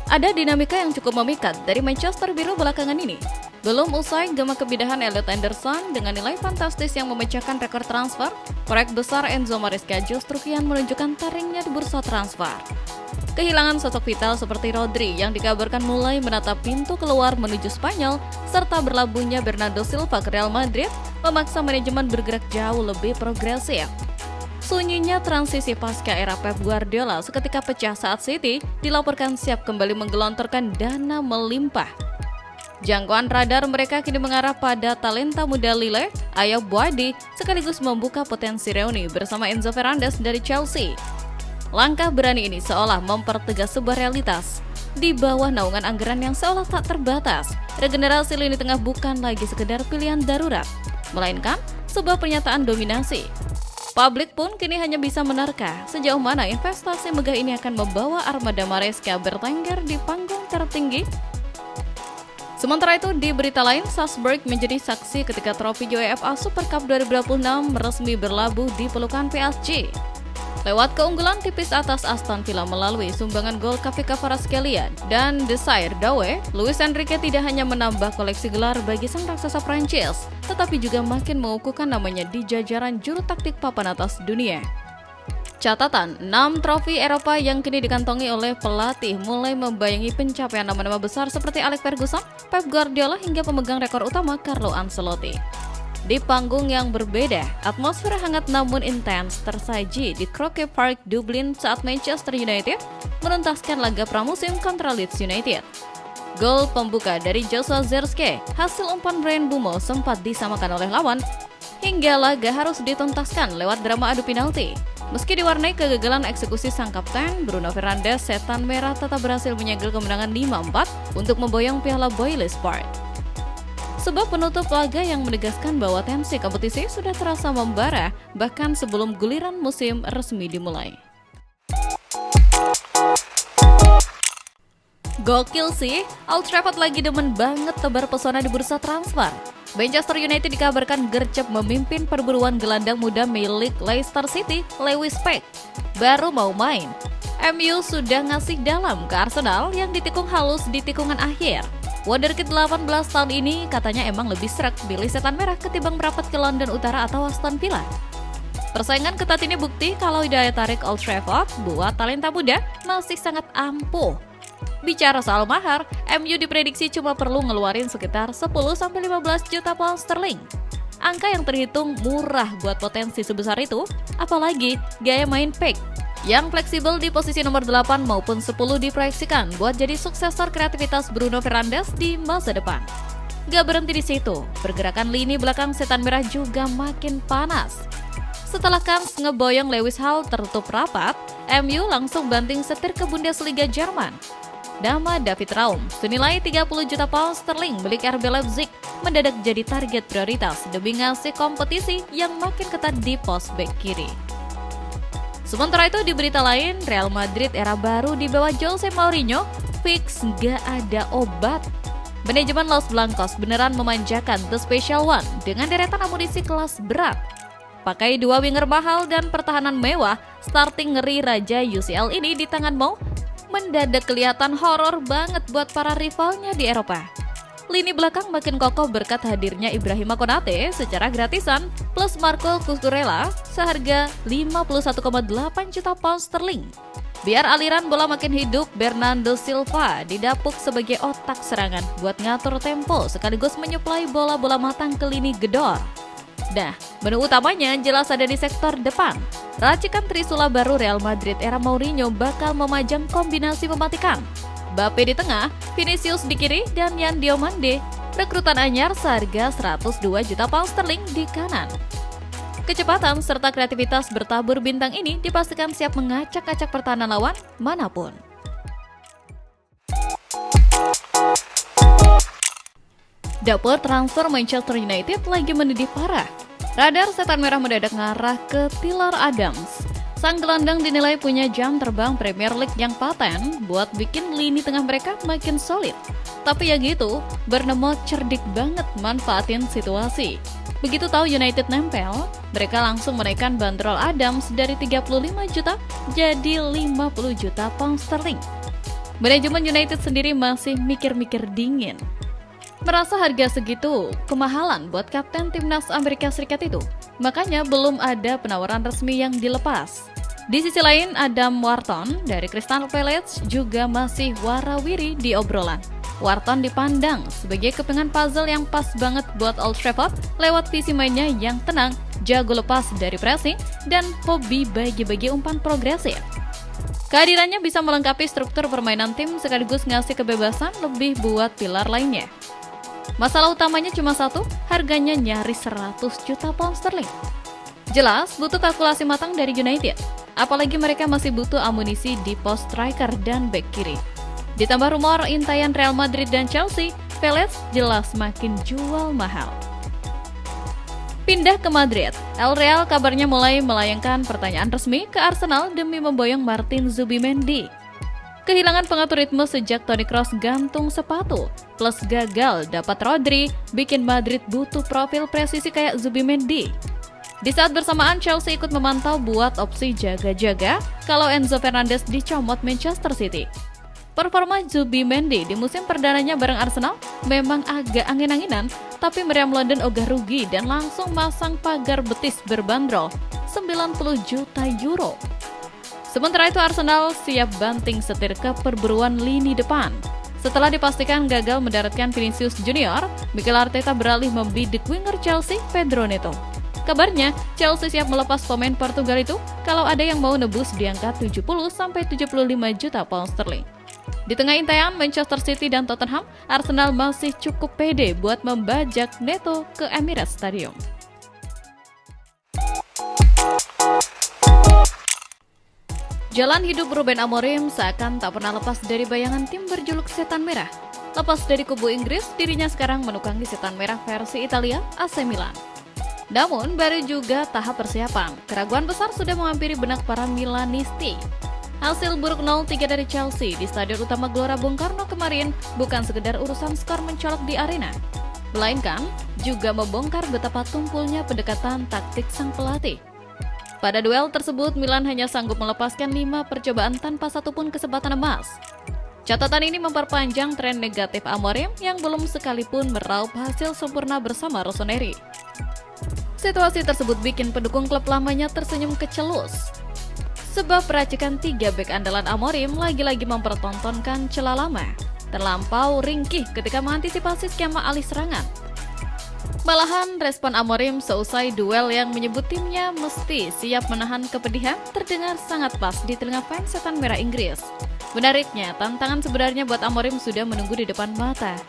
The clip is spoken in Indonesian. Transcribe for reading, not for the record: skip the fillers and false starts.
Ada dinamika yang cukup memikat dari Manchester Biru belakangan ini. Belum usai gema kepindahan Elliot Anderson dengan nilai fantastis yang memecahkan rekor transfer, proyek besar Enzo Maresca justru kian menunjukkan taringnya di bursa transfer. Kehilangan sosok vital seperti Rodri yang dikabarkan mulai menatap pintu keluar menuju Spanyol, serta berlabuhnya Bernardo Silva ke Real Madrid memaksa manajemen bergerak jauh lebih progresif. Sunyinya transisi pasca era Pep Guardiola seketika pecah saat City dilaporkan siap kembali menggelontorkan dana melimpah. Jangkauan radar mereka kini mengarah pada talenta muda Lille, Ayoub Boadi, sekaligus membuka potensi reuni bersama Enzo Fernandez dari Chelsea. Langkah berani ini seolah mempertegas sebuah realitas. Di bawah naungan anggaran yang seolah tak terbatas, regenerasi lini tengah bukan lagi sekedar pilihan darurat, melainkan sebuah pernyataan dominasi. Publik pun kini hanya bisa menerka sejauh mana investasi megah ini akan membawa armada Maresca bertengger di panggung tertinggi. Sementara itu, di berita lain, Salzburg menjadi saksi ketika trofi UEFA Super Cup 2026 resmi berlabuh di pelukan PSG. Lewat keunggulan tipis atas Aston Villa melalui sumbangan gol Kavika Kvaratskhelia dan Desire Doué, Luis Enrique tidak hanya menambah koleksi gelar bagi sang raksasa Prancis, tetapi juga makin mengukuhkan namanya di jajaran juru taktik papan atas dunia. Catatan, 6 trofi Eropa yang kini dikantongi oleh pelatih mulai membayangi pencapaian nama-nama besar seperti Alex Ferguson, Pep Guardiola hingga pemegang rekor utama Carlo Ancelotti. Di panggung yang berbeda, atmosfer hangat namun intens tersaji di Croke Park, Dublin saat Manchester United menuntaskan laga pramusim kontra Leeds United. Gol pembuka dari Joshua Zirkzee hasil umpan Bryan Mbeumo sempat disamakan oleh lawan, hingga laga harus dituntaskan lewat drama adu penalti. Meski diwarnai kegagalan eksekusi sang kapten, Bruno Fernandes, setan merah tetap berhasil menyegel kemenangan 5-4 untuk memboyong Piala Boyle Sport. Sebab penutup laga yang menegaskan bahwa tensi kompetisi sudah terasa membara bahkan sebelum guliran musim resmi dimulai. Gokil sih, Old Trafford lagi demen banget tebar pesona di bursa transfer. Manchester United dikabarkan gercep memimpin perburuan gelandang muda milik Leicester City, Lewis Peck. Baru mau main, MU sudah ngasih dalam ke Arsenal yang ditikung halus di tikungan akhir. Wonderkid 18 tahun ini katanya emang lebih srek pilih setan merah ketimbang merapat ke London Utara atau Aston Villa. Persaingan ketat ini bukti kalau daya tarik Old Trafford buat talenta muda masih sangat ampuh. Bicara soal mahar, MU diprediksi cuma perlu ngeluarin sekitar 10-15 juta pound sterling. Angka yang terhitung murah buat potensi sebesar itu, apalagi gaya main Peck yang fleksibel di posisi nomor 8 maupun 10 diproyeksikan buat jadi suksesor kreativitas Bruno Fernandes di masa depan. Gak berhenti di situ, pergerakan lini belakang setan merah juga makin panas. Setelah Kans ngeboyong Lewis Hall tertutup rapat, MU langsung banting setir ke Bundesliga Jerman. Nama David Raum, senilai 30 juta pound sterling milik RB Leipzig, mendadak jadi target prioritas demi ngasih kompetisi yang makin ketat di pos bek kiri. Sementara itu di berita lain, Real Madrid era baru di bawah Jose Mourinho fix gak ada obat. Manajemen Los Blancos beneran memanjakan The Special One dengan deretan amunisi kelas berat. Pakai 2 winger mahal dan pertahanan mewah, starting ngeri raja UCL ini di tangan Mou mendadak kelihatan horor banget buat para rivalnya di Eropa. Lini belakang makin kokoh berkat hadirnya Ibrahima Konate secara gratisan plus Marco Cucurella seharga 51,8 juta pound sterling. Biar aliran bola makin hidup, Bernardo Silva didapuk sebagai otak serangan buat ngatur tempo sekaligus menyuplai bola-bola matang ke lini gedor. Nah, menu utamanya jelas ada di sektor depan. Racikan trisula baru Real Madrid era Mourinho bakal memajang kombinasi mematikan. Mbappe di tengah, Vinicius di kiri, dan Yan Diomande. Rekrutan anyar seharga 102 juta pound sterling di kanan. Kecepatan serta kreativitas bertabur bintang ini dipastikan siap mengacak-acak pertahanan lawan manapun. Dapur transfer Manchester United lagi mendidih parah. Radar setan merah mendadak ngarah ke Tyler Adams. Sang gelandang dinilai punya jam terbang Premier League yang paten buat bikin lini tengah mereka makin solid. Tapi ya gitu, Bournemouth cerdik banget manfaatin situasi. Begitu tahu United nempel, mereka langsung menaikkan bandrol Adams dari 35 juta jadi 50 juta pound sterling. Manajemen United sendiri masih mikir-mikir dingin. Merasa harga segitu kemahalan buat kapten timnas Amerika Serikat itu, makanya belum ada penawaran resmi yang dilepas. Di sisi lain, Adam Wharton dari Crystal Palace juga masih warawiri di obrolan. Wharton dipandang sebagai kepingan puzzle yang pas banget buat Old Trafford lewat visi mainnya yang tenang, jago lepas dari pressing, dan hobi bagi-bagi umpan progresif. Kehadirannya bisa melengkapi struktur permainan tim sekaligus ngasih kebebasan lebih buat pilar lainnya. Masalah utamanya cuma satu, harganya nyaris 100 juta pound sterling. Jelas butuh kalkulasi matang dari United, apalagi mereka masih butuh amunisi di pos striker dan bek kiri. Ditambah rumor intayan Real Madrid dan Chelsea, Palace jelas makin jual mahal. Pindah ke Madrid, El Real kabarnya mulai melayangkan pertanyaan resmi ke Arsenal demi memboyong Martin Zubimendi. Kehilangan pengatur ritme sejak Toni Kroos gantung sepatu, plus gagal dapat Rodri, bikin Madrid butuh profil presisi kayak Zubimendi. Di saat bersamaan, Chelsea ikut memantau buat opsi jaga-jaga kalau Enzo Fernandez dicomot Manchester City. Performa Zubimendi di musim perdananya bareng Arsenal memang agak angin-anginan, tapi Meriam London ogah rugi dan langsung masang pagar betis berbanderol 90 juta euro. Sementara itu Arsenal siap banting setir ke perburuan lini depan. Setelah dipastikan gagal mendaratkan Vinicius Junior, Mikel Arteta beralih membidik winger Chelsea Pedro Neto. Kabarnya, Chelsea siap melepas pemain Portugal itu kalau ada yang mau nebus di angka 70-75 juta pound sterling. Di tengah intaian Manchester City dan Tottenham, Arsenal masih cukup pede buat membajak Neto ke Emirates Stadium. Jalan hidup Ruben Amorim seakan tak pernah lepas dari bayangan tim berjuluk Setan Merah. Lepas dari kubu Inggris, dirinya sekarang menukangi Setan Merah versi Italia, AC Milan. Namun, baru juga tahap persiapan. Keraguan besar sudah menghampiri benak para Milanisti. Hasil buruk 0-3 dari Chelsea di Stadion Utama Gelora Bung Karno kemarin bukan sekedar urusan skor mencolok di arena, melainkan juga membongkar betapa tumpulnya pendekatan taktik sang pelatih. Pada duel tersebut, Milan hanya sanggup melepaskan 5 percobaan tanpa satupun kesempatan emas. Catatan ini memperpanjang tren negatif Amorim yang belum sekalipun meraup hasil sempurna bersama Rossoneri. Situasi tersebut bikin pendukung klub lamanya tersenyum kecelus. Sebab peracikan 3 bek andalan Amorim lagi-lagi mempertontonkan celah lama, terlampau ringkih ketika mengantisipasi skema alih serangan. Malahan respon Amorim seusai duel yang menyebut timnya mesti siap menahan kepedihan terdengar sangat pas di telinga fans Setan Merah Inggris. Menariknya, tantangan sebenarnya buat Amorim sudah menunggu di depan mata.